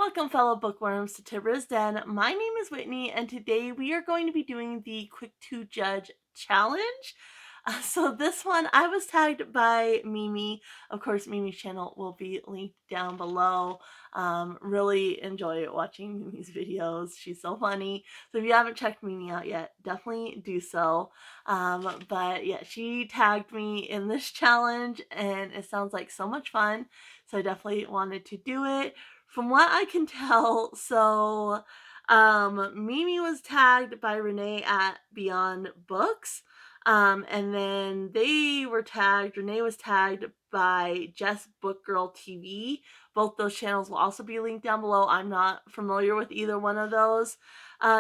Welcome, fellow bookworms, to TBR's Den. My name is Whitney, and today we are going to be doing the Quick to Judge challenge. So this one, I was tagged by Mimi. Of course, Mimi's channel will be linked down below. Really enjoy watching Mimi's videos. She's so funny. So if you haven't checked Mimi out yet, definitely do so. But yeah, she tagged me in this challenge, and it sounds like so much fun. So I definitely wanted to do it. From what I can tell, Mimi was tagged by Renee at Beyond Books. And then Renee was tagged by Jess Book Girl TV. Both those channels will also be linked down below. I'm not familiar with either one of those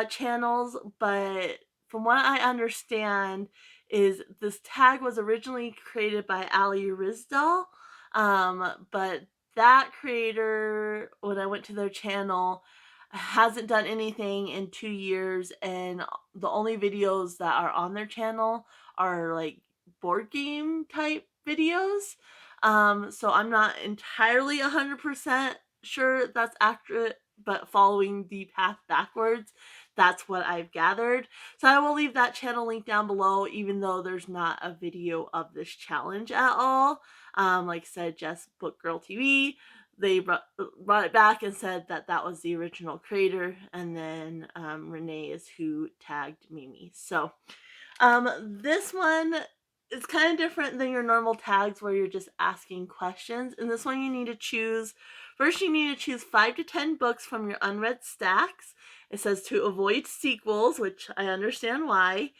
channels, but from what I understand is this tag was originally created by Ali Rizdal, but that creator, when I went to their channel, hasn't done anything in 2 years, and the only videos that are on their channel are like board game type videos. So I'm not entirely 100% sure that's accurate, but following the path backwards, that's what I've gathered. So I will leave that channel link down below, even though there's not a video of this challenge at all. Like I said, Jess Book Girl TV, they brought it back and said that that was the original creator, and then Renee is who tagged Mimi. So this one is kind of different than your normal tags where you're just asking questions. In this one, you need to choose, first you need to choose 5 to 10 books from your unread stacks. It says to avoid sequels, which I understand why.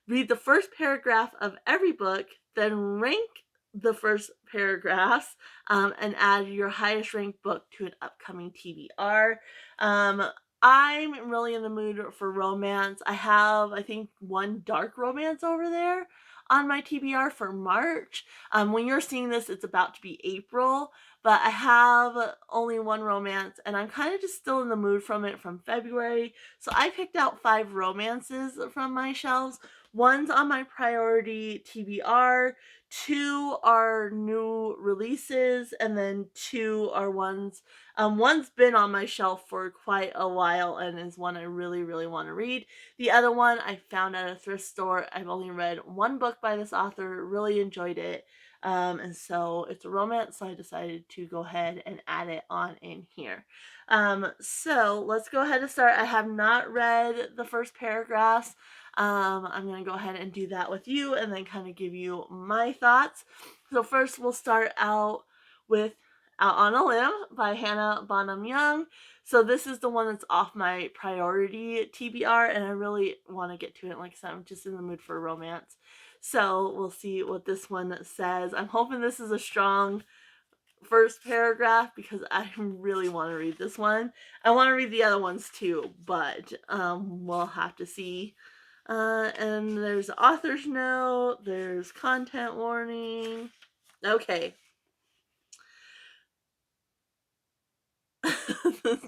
Read the first paragraph of every book, then rank the first paragraphs, and add your highest ranked book to an upcoming TBR. I'm really in the mood for romance. I have, I think, one dark romance over there on my TBR for March. When you're seeing this, it's about to be April, but I have only one romance, and I'm kind of just still in the mood from it from February. So I picked out 5 romances from my shelves. One's on my priority TBR, 2 are new releases, and then 2 are one's been on my shelf for quite a while and is one I really, really want to read. The other one I found at a thrift store. I've only read one book by this author, really enjoyed it. And so it's a romance, so I decided to go ahead and add it on in here. So let's go ahead and start. I have not read the first paragraphs. I'm going to go ahead and do that with you and then kind of give you my thoughts. So first we'll start out with Out on a Limb by Hannah Bonham Young. So this is the one that's off my priority TBR, and I really want to get to it. Like I said, I'm just in the mood for romance. So we'll see what this one says. I'm hoping this is a strong first paragraph because I really want to read this one. I want to read the other ones too, but we'll have to see. And there's author's note, there's content warning. Okay.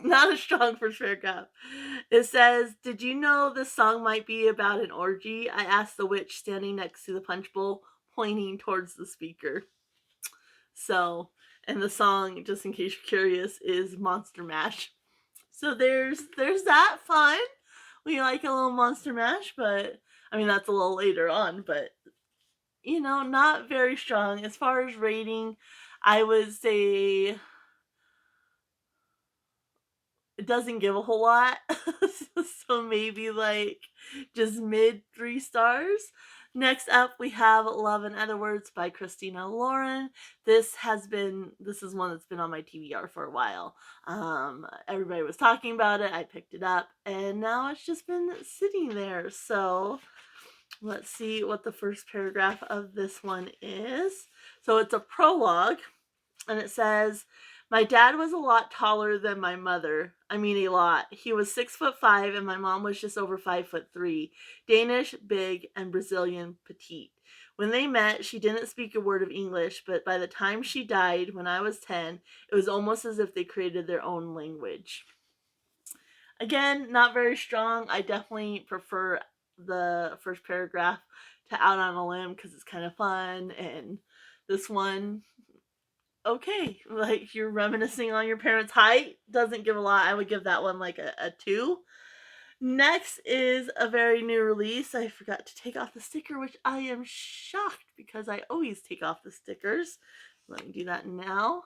Not a strong first paragraph. It says, "Did you know this song might be about an orgy?" I asked the witch standing next to the punch bowl, pointing towards the speaker. So, and the song, just in case you're curious, is Monster Mash. So there's that fun. We like a little Monster Mash, but I mean that's a little later on, but you know, not very strong. As far as rating, I would say it doesn't give a whole lot. So maybe like just mid 3 stars. Next up, we have Love in Other Words by Christina Lauren. This is one that's been on my TBR for a while. Everybody was talking about it. I picked it up, and now it's just been sitting there. So let's see what the first paragraph of this one is. So it's a prologue, and it says, "My dad was a lot taller than my mother. I mean, a lot. He was 6'5", and my mom was just over 5'3". Danish, big, and Brazilian, petite. When they met, she didn't speak a word of English, but by the time she died, when I was 10, it was almost as if they created their own language." Again, not very strong. I definitely prefer the first paragraph to Out on a Limb because it's kind of fun, and this one, okay, like you're reminiscing on your parents' height. Doesn't give a lot. I would give that one like a 2. Next is a very new release. I forgot to take off the sticker, which I am shocked because I always take off the stickers. Let me do that now.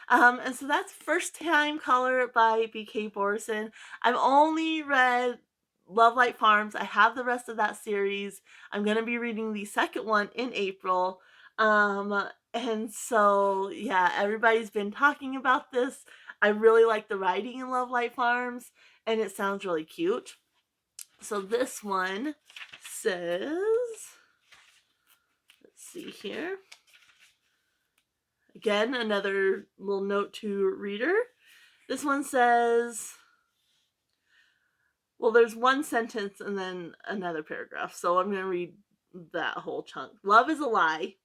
And so that's First Time Color by BK Borson. I've only read Love Light Farms. I have the rest of that series. I'm going to be reading the second one in April. And so, yeah, everybody's been talking about this. I really like the writing in Love Light Farms, and it sounds really cute. So this one says, let's see here. Again, another little note to reader. This one says, well, there's one sentence and then another paragraph. So I'm going to read that whole chunk. Love is a lie.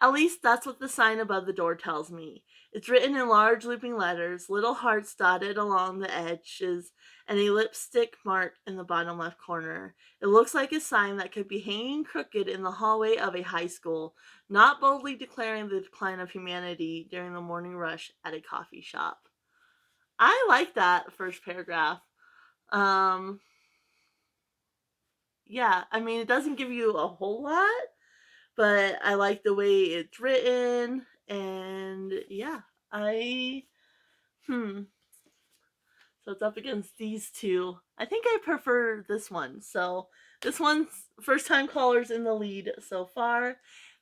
At least that's what the sign above the door tells me. It's written in large looping letters, little hearts dotted along the edges, and a lipstick mark in the bottom left corner. It looks like a sign that could be hanging crooked in the hallway of a high school, not boldly declaring the decline of humanity during the morning rush at a coffee shop. I like that first paragraph. Yeah, I mean, it doesn't give you a whole lot, but I like the way it's written, and yeah, I so it's up against these two. I think I prefer this one. So this one's First Time Callers in the lead so far.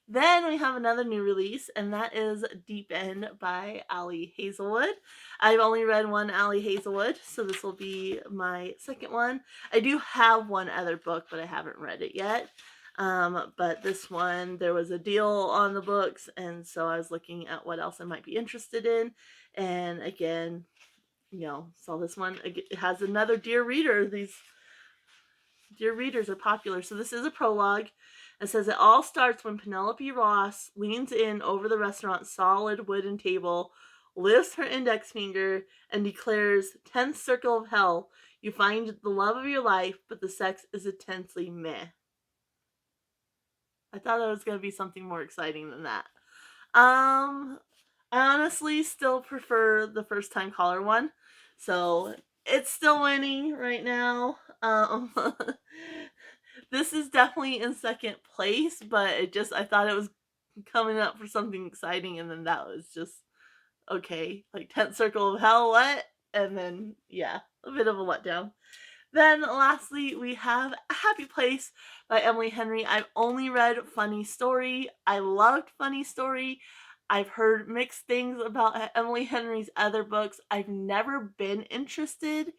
Then we have another new release, and that is Deep End by Ali Hazelwood. I've only read one Ali Hazelwood, so this will be my second one. I do have one other book, but I haven't read it yet. But this one, there was a deal on the books, and so I was looking at what else I might be interested in. And again, so this one, it has another Dear Reader. These Dear Readers are popular. So this is a prologue. It says, it all starts when Penelope Ross leans in over the restaurant's solid wooden table, lifts her index finger, and declares, 10th circle of hell, you find the love of your life, but the sex is intensely meh. I thought it was going to be something more exciting than that. I honestly still prefer the First Time Caller one. So it's still winning right now. This is definitely in second place, but I thought it was coming up for something exciting, and then that was just okay. Like 10th Circle of Hell, what? And then, yeah, a bit of a letdown. Then lastly, we have A Happy Place by Emily Henry. I've only read Funny Story. I loved Funny Story. I've heard mixed things about Emily Henry's other books. I've never been interested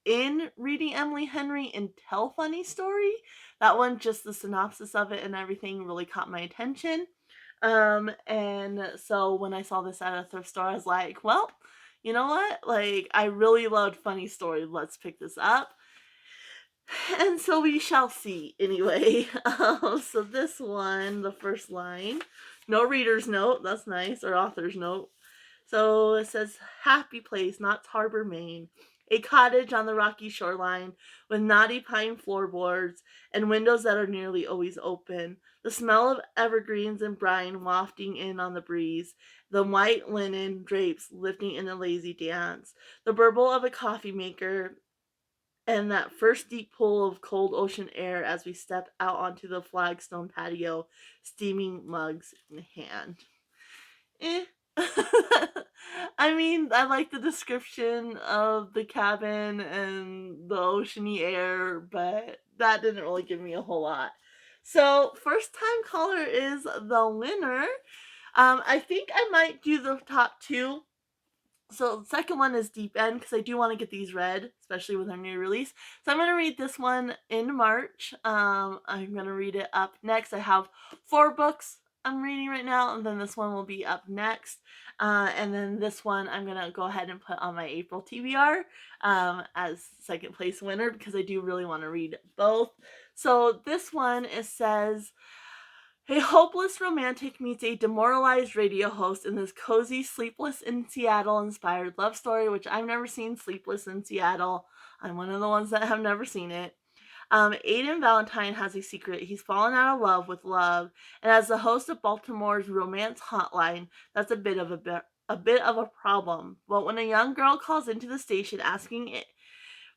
in reading Emily Henry until Funny Story. That one, just the synopsis of it and everything really caught my attention. And so when I saw this at a thrift store, I was like, well, you know what? Like, I really loved Funny Story. Let's pick this up. And so we shall see anyway. So this one, the first line, no reader's note, that's nice, or author's note. So it says, Happy Place, Knott's Harbor, Maine. A cottage on the rocky shoreline with knotty pine floorboards and windows that are nearly always open. The smell of evergreens and brine wafting in on the breeze. The white linen drapes lifting in a lazy dance. The burble of a coffee maker and that first deep pull of cold ocean air as we step out onto the flagstone patio, steaming mugs in hand. I mean, I like the description of the cabin and the oceany air, but that didn't really give me a whole lot. So, First Time Caller is the winner. I think I might do the top two. So the second one is Deep End, because I do want to get these read, especially with our new release. So I'm going to read this one in March. I'm going to read it up next. I have 4 books I'm reading right now, and then this one will be up next. And then this one I'm going to go ahead and put on my April TBR as second place winner, because I do really want to read both. So this one, it says, a hopeless romantic meets a demoralized radio host in this cozy Sleepless in Seattle inspired love story, which I've never seen Sleepless in Seattle. I'm one of the ones that have never seen it. Aiden Valentine has a secret. He's fallen out of love with love, and as the host of Baltimore's romance hotline, that's a bit of a a bit of a problem. But when a young girl calls into the station asking it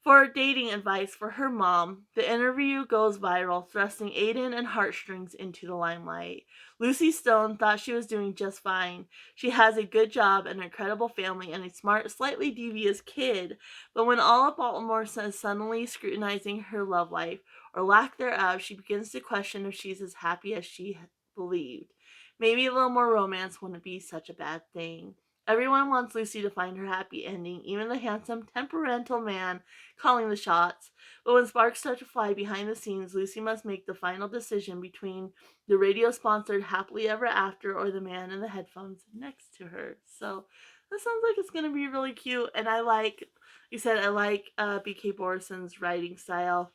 for dating advice for her mom, the interview goes viral, thrusting Aiden and heartstrings into the limelight. Lucy Stone thought she was doing just fine. She has a good job, an incredible family, and a smart, slightly devious kid. But when all of Baltimore is suddenly scrutinizing her love life, or lack thereof, she begins to question if she's as happy as she believed. Maybe a little more romance wouldn't be such a bad thing. Everyone wants Lucy to find her happy ending, even the handsome, temperamental man calling the shots. But when sparks start to fly behind the scenes, Lucy must make the final decision between the radio sponsored Happily Ever After or the man in the headphones next to her. So that sounds like it's going to be really cute. And I like, you said, I like BK Borison's writing style.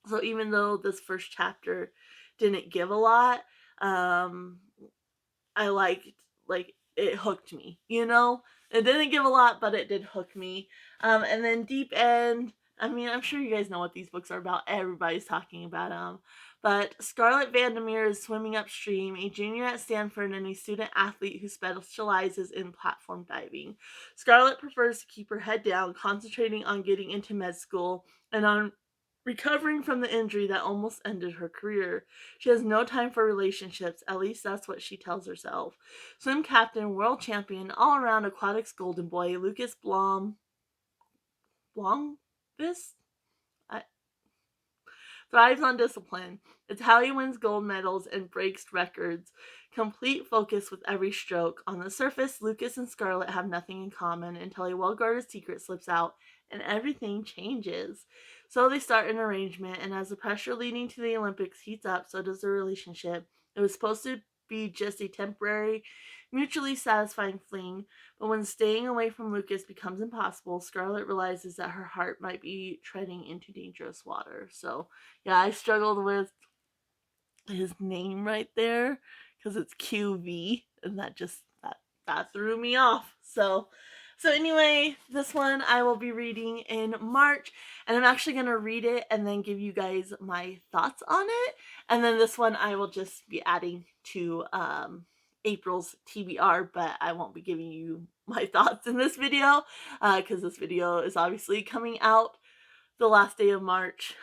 So even though this first chapter didn't give a lot, um, I liked, like, it hooked me, you know? It didn't give a lot, but it did hook me. And then Deep End, I mean, I'm sure you guys know what these books are about. Everybody's talking about them. But Scarlett Vandermeer is swimming upstream, a junior at Stanford and a student athlete who specializes in platform diving. Scarlett prefers to keep her head down, concentrating on getting into med school and on recovering from the injury that almost ended her career. She has no time for relationships, at least that's what she tells herself. Swim captain, world champion, all around aquatics golden boy, Lucas Blomqvist thrives on discipline. It's how he wins gold medals and breaks records. Complete focus with every stroke. On the surface, Lucas and Scarlett have nothing in common until a well-guarded secret slips out and everything changes. So they start an arrangement, and as the pressure leading to the Olympics heats up, so does the relationship. It was supposed to be just a temporary, mutually satisfying fling, but when staying away from Lucas becomes impossible, Scarlett realizes that her heart might be treading into dangerous water. So yeah, I struggled with his name right there because it's QV, and that threw me off. So anyway, this one I will be reading in March, and I'm actually gonna read it and then give you guys my thoughts on it. And then this one I will just be adding to April's TBR, but I won't be giving you my thoughts in this video because this video is obviously coming out the last day of March,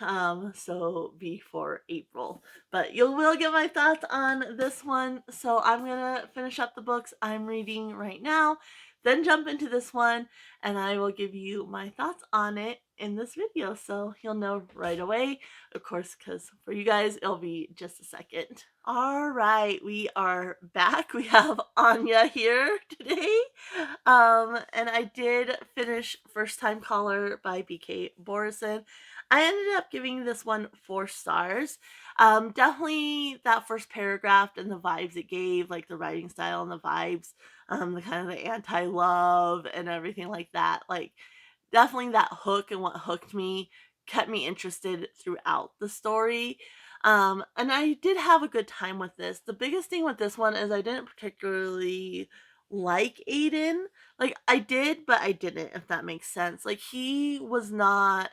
so before April. But you will get my thoughts on this one. So I'm gonna finish up the books I'm reading right now, then jump into this one, and I will give you my thoughts on it in this video. So you'll know right away, of course, because for you guys, it'll be just a second. All right, we are back. We have Anya here today. And I did finish First Time Caller by BK Borison. I ended up giving this one 4 stars. Definitely that first paragraph and the vibes it gave, like the writing style and the vibes, the kind of the anti-love and everything like that. Like definitely that hook and what hooked me kept me interested throughout the story. And I did have a good time with this. The biggest thing with this one is I didn't particularly like Aiden. Like I did, but I didn't, if that makes sense. Like he was not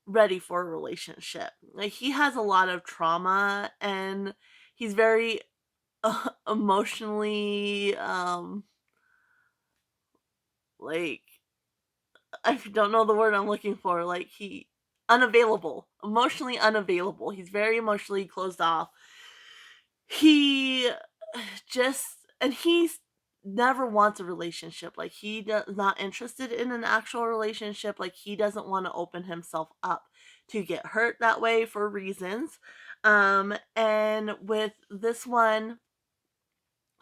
ready for a relationship. Like he has a lot of trauma and he's very emotionally like I don't know the word I'm looking for. Like he unavailable, emotionally unavailable. He's very emotionally closed off. He just and he's never wants a relationship. Like he does not interested in an actual relationship. Like he doesn't want to open himself up to get hurt that way for reasons. And with this one,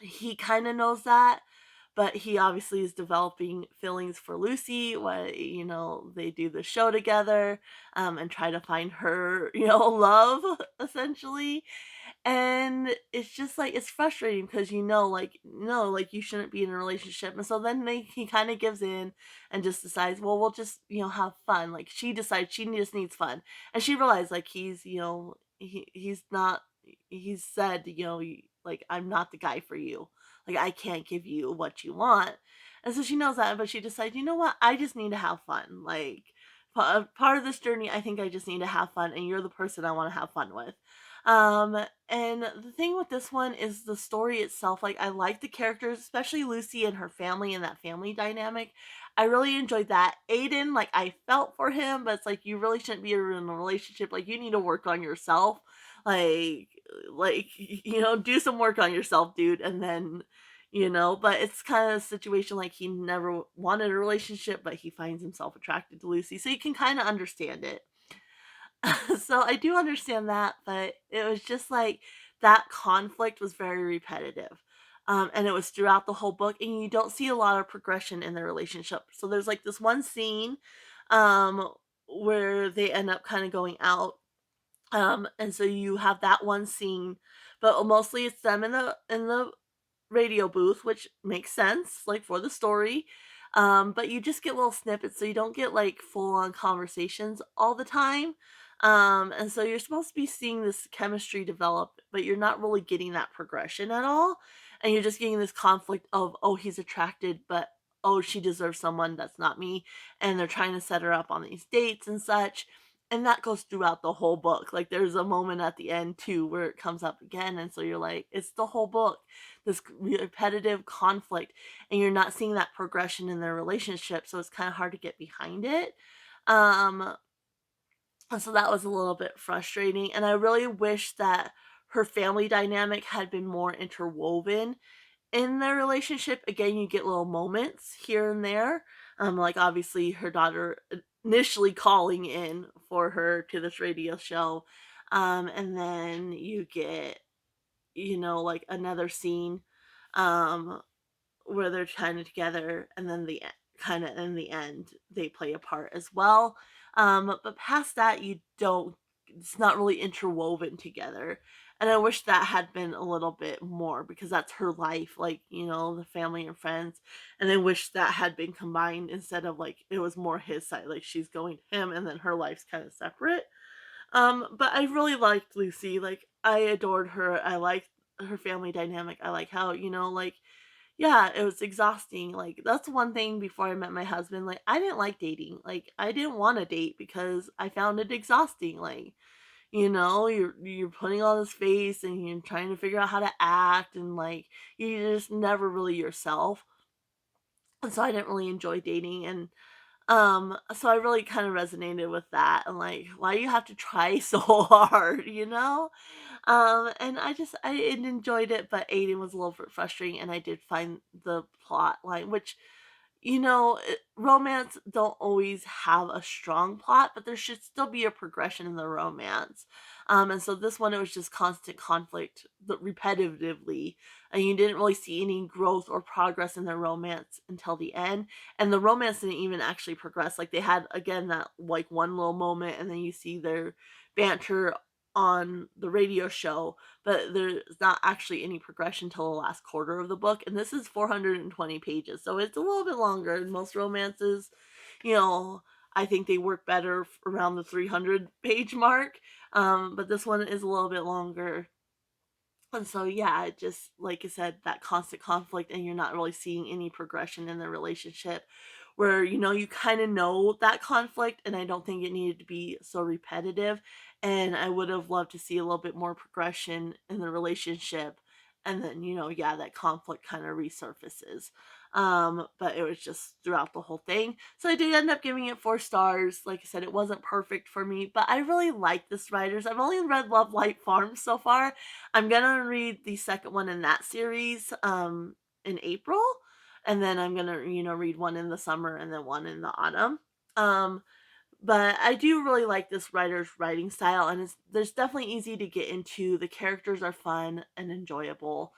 he kind of knows that, but he obviously is developing feelings for Lucy when they do the show together, and try to find her love essentially. And it's just like it's frustrating because like no, like you shouldn't be in a relationship. And so then he kind of gives in and just decides, well, we'll just have fun. Like she decides she just needs fun, and she realized like he's not. He's said like I'm not the guy for you. Like I can't give you what you want. And so she knows that, but she decides, you know what? I just need to have fun. Like Part of this journey, I think I just need to have fun, and you're the person I want to have fun with. And the thing with this one is the story itself. Like, I like the characters, especially Lucy and her family and that family dynamic. I really enjoyed that. Aiden, like, I felt for him, but it's like you really shouldn't be in a relationship. Like, you need to work on yourself. Like, do some work on yourself, dude, and then but it's kind of a situation like he never wanted a relationship, but he finds himself attracted to Lucy. So you can kind of understand it. So I do understand that, but it was just like that conflict was very repetitive. And it was throughout the whole book, and you don't see a lot of progression in their relationship. So there's like this one scene um, where they end up kind of going out. And so you have that one scene, but mostly it's them in the radio booth, which makes sense, like for the story. But you just get little snippets, so you don't get like full on conversations all the time. And so you're supposed to be seeing this chemistry develop, but you're not really getting that progression at all. And you're just getting this conflict of, oh, he's attracted, but oh, she deserves someone that's not me. And they're trying to set her up on these dates and such. And that goes throughout the whole book. Like, there's a moment at the end too where it comes up again. And so you're like, it's the whole book, this repetitive conflict, and you're not seeing that progression in their relationship, so it's kind of hard to get behind it. um and so that was a little bit frustrating, and I really wish that her family dynamic had been more interwoven in their relationship. Again, you get little moments here and there, like obviously her daughter initially calling in for her to this radio show, and then you get like another scene um where they're kind of together, and then the kind of in the end they play a part as well. But past that, you don't it's not really interwoven together, and I wish that had been a little bit more, because that's her life, like the family and friends. And I wish that had been combined, instead of like it was more his side, like she's going to him and then her life's kind of separate. But I really liked Lucy. Like, I adored her. I liked her family dynamic. I like how, like, yeah, it was exhausting. Like, that's one thing before I met my husband. Like, I didn't like dating. Like, I didn't want to date because I found it exhausting. Like, you're putting on this face and you're trying to figure out how to act, and like you're just never really yourself. And so I didn't really enjoy dating. And so I really kind of resonated with that, and like, why do you have to try so hard? And I enjoyed it, but Aiden was a little bit frustrating, and I did find the plot line, which romance don't always have a strong plot, but there should still be a progression in the romance. And so this one, it was just constant conflict, but repetitively, and you didn't really see any growth or progress in their romance until the end. And the romance didn't even actually progress. Like, they had again that like one little moment, and then you see their banter on the radio show, but there's not actually any progression till the last quarter of the book. And this is 420 pages, so it's a little bit longer. And most romances, you know, I think they work better around the 300-page mark. But this one is a little bit longer. And so, yeah, it just, like I said, that constant conflict, and you're not really seeing any progression in the relationship, where, you kind of know that conflict, and I don't think it needed to be so repetitive. And I would have loved to see a little bit more progression in the relationship. And then, yeah, that conflict kind of resurfaces. But it was just throughout the whole thing. So I did end up giving it 4 stars. Like I said, it wasn't perfect for me, but I really like this writers. I've only read Love Light Farms so far. I'm gonna read the second one in that series in April, and then I'm gonna read one in the summer and then one in the autumn. Um, but I do really like this writer's writing style, and there's definitely easy to get into. The characters are fun and enjoyable.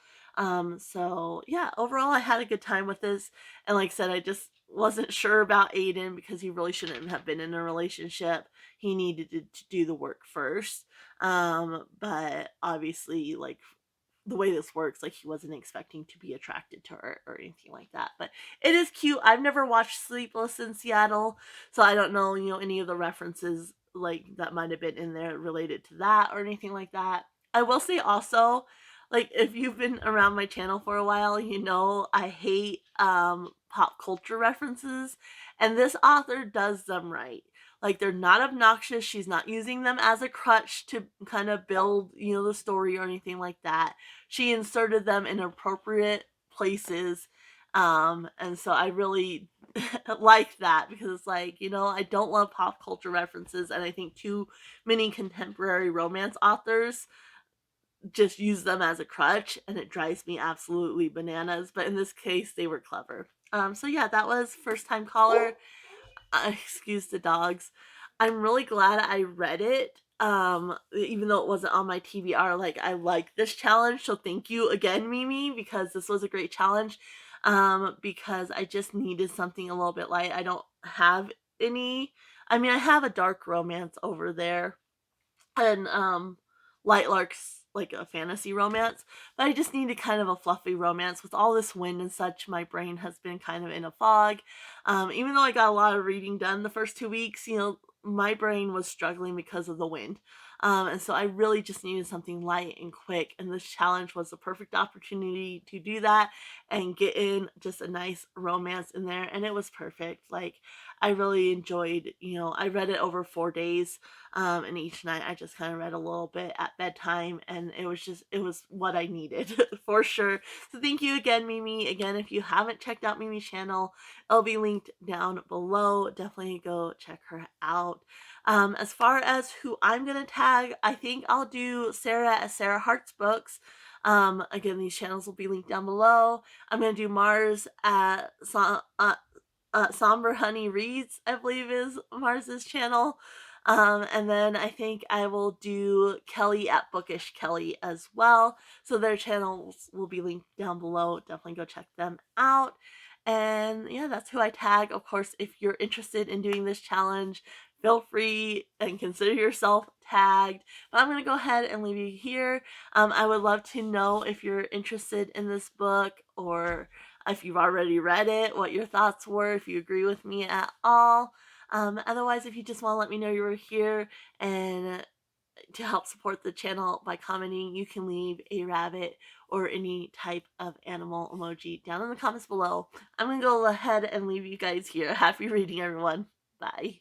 So yeah, overall I had a good time with this. And like I said, I just wasn't sure about Aiden, because he really shouldn't have been in a relationship. He needed to do the work first. But obviously, like, the way this works, like, he wasn't expecting to be attracted to her or anything like that. But it is cute. I've never watched Sleepless in Seattle, so I don't know, any of the references like that might have been in there related to that or anything like that. I will say also, like, if you've been around my channel for a while, I hate pop culture references, and this author does them right. Like, they're not obnoxious. She's not using them as a crutch to kind of build, the story or anything like that. She inserted them in appropriate places. And so I really like that, because it's like, I don't love pop culture references, and I think too many contemporary romance authors just use them as a crutch, and it drives me absolutely bananas. But in this case, they were clever. So yeah, that was First Time Caller. Excuse the dogs. I'm really glad I read it. Even though it wasn't on my TBR, like, I like this challenge. So thank you again, Mimi, because this was a great challenge. Because I just needed something a little bit light. I don't have any. I mean, I have a dark romance over there, and Light Lark's like a fantasy romance, but I just needed kind of a fluffy romance. With all this wind and such, my brain has been kind of in a fog. Even though I got a lot of reading done the first 2 weeks, my brain was struggling because of the wind. And so I really just needed something light and quick, and this challenge was the perfect opportunity to do that and get in just a nice romance in there, and it was perfect. Like, I really enjoyed, I read it over 4 days, and each night I just kind of read a little bit at bedtime, and it was what I needed for sure. So thank you again, Mimi. Again, if you haven't checked out Mimi's channel, it'll be linked down below. Definitely go check her out. As far as who I'm gonna tag, I think I'll do Sarah at Sarah Hart's Books. Again, these channels will be linked down below. I'm gonna do Mars at Somber Honey Reads, I believe is Mars's channel. And then I think I will do Kelly at Bookish Kelly as well. So their channels will be linked down below. Definitely go check them out. And yeah, that's who I tag. Of course, if you're interested in doing this challenge, feel free and consider yourself tagged. But I'm going to go ahead and leave you here. I would love to know if you're interested in this book, or if you've already read it, what your thoughts were, if you agree with me at all. Otherwise, if you just want to let me know you were here, and to help support the channel by commenting, you can leave a rabbit or any type of animal emoji down in the comments below. I'm going to go ahead and leave you guys here. Happy reading, everyone. Bye.